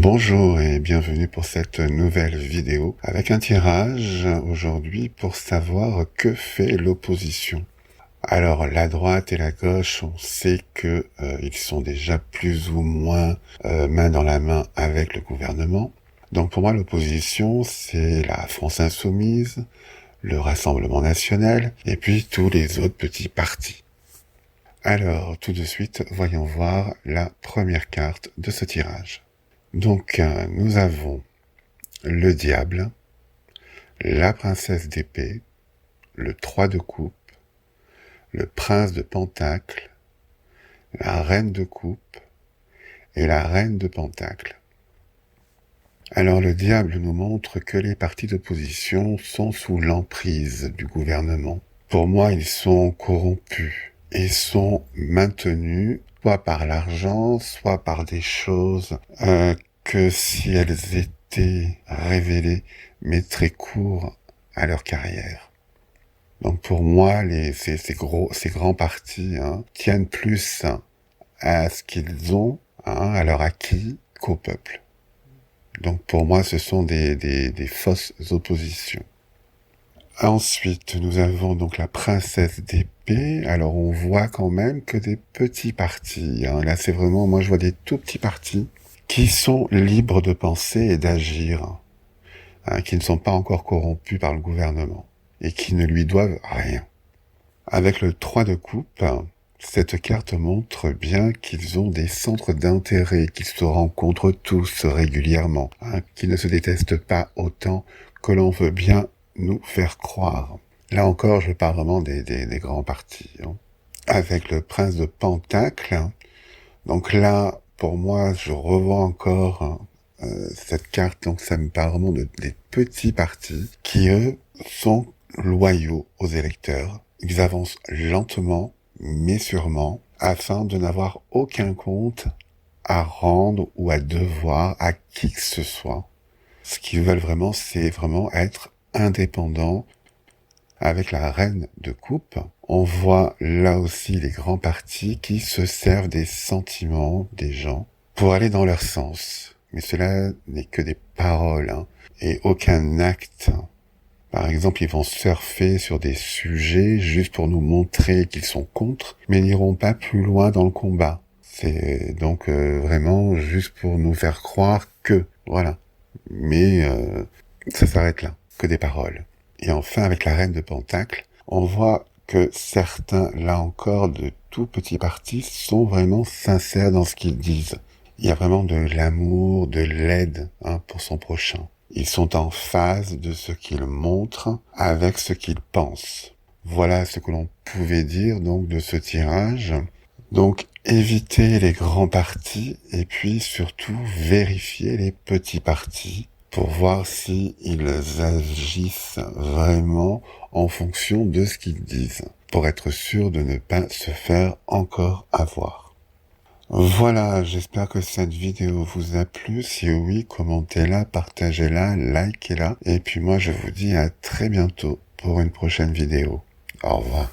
Bonjour et bienvenue pour cette nouvelle vidéo avec un tirage aujourd'hui pour savoir que fait l'opposition. Alors la droite et la gauche, on sait que ils sont déjà plus ou moins main dans la main avec le gouvernement. Donc pour moi l'opposition c'est la France Insoumise, le Rassemblement National et puis tous les autres petits partis. Alors tout de suite voyons voir la première carte de ce tirage. Donc, nous avons le diable, la princesse d'épée, le 3 de coupe, le prince de pentacle, la reine de coupe et la reine de pentacle. Alors, le diable nous montre que les partis d'opposition sont sous l'emprise du gouvernement. Pour moi, ils sont corrompus et sont maintenus soit par l'argent, soit par des choses que si elles étaient révélées, mettraient court à leur carrière. Donc pour moi, ces grands partis tiennent plus à ce qu'ils ont, à leur acquis, qu'au peuple. Donc pour moi, ce sont des fausses oppositions. Ensuite, nous avons donc la princesse d'épée. Alors, on voit quand même que des petits partis. Là, c'est vraiment, moi, je vois des tout petits partis qui sont libres de penser et d'agir, qui ne sont pas encore corrompus par le gouvernement et qui ne lui doivent rien. Avec le 3 de coupe, cette carte montre bien qu'ils ont des centres d'intérêt, qu'ils se rencontrent tous régulièrement, qu'ils ne se détestent pas autant que l'on veut bien nous faire croire. Là encore, je parle vraiment des grands partis. Avec le prince de pentacle, donc là, pour moi, je revois encore cette carte, donc ça me parle vraiment des petits partis qui, eux, sont loyaux aux électeurs. Ils avancent lentement, mais sûrement, afin de n'avoir aucun compte à rendre ou à devoir à qui que ce soit. Ce qu'ils veulent vraiment, c'est vraiment être indépendant. Avec la reine de coupe, on voit là aussi les grands partis qui se servent des sentiments des gens pour aller dans leur sens. Mais cela n'est que des paroles et aucun acte. Par exemple, ils vont surfer sur des sujets juste pour nous montrer qu'ils sont contre, mais n'iront pas plus loin dans le combat. C'est donc vraiment juste pour nous faire croire que, voilà. Mais ça s'arrête là. Que des paroles. Et enfin, avec la reine de pentacle, on voit que certains, là encore, de tout petits partis, sont vraiment sincères dans ce qu'ils disent. Il y a vraiment de l'amour, de l'aide pour son prochain. Ils sont en phase de ce qu'ils montrent avec ce qu'ils pensent. Voilà ce que l'on pouvait dire donc de ce tirage. Donc, évitez les grands partis et puis surtout vérifiez les petits partis pour voir si ils agissent vraiment en fonction de ce qu'ils disent, pour être sûr de ne pas se faire encore avoir. Voilà, j'espère que cette vidéo vous a plu. Si oui, commentez-la, partagez-la, likez-la. Et puis moi, je vous dis à très bientôt pour une prochaine vidéo. Au revoir.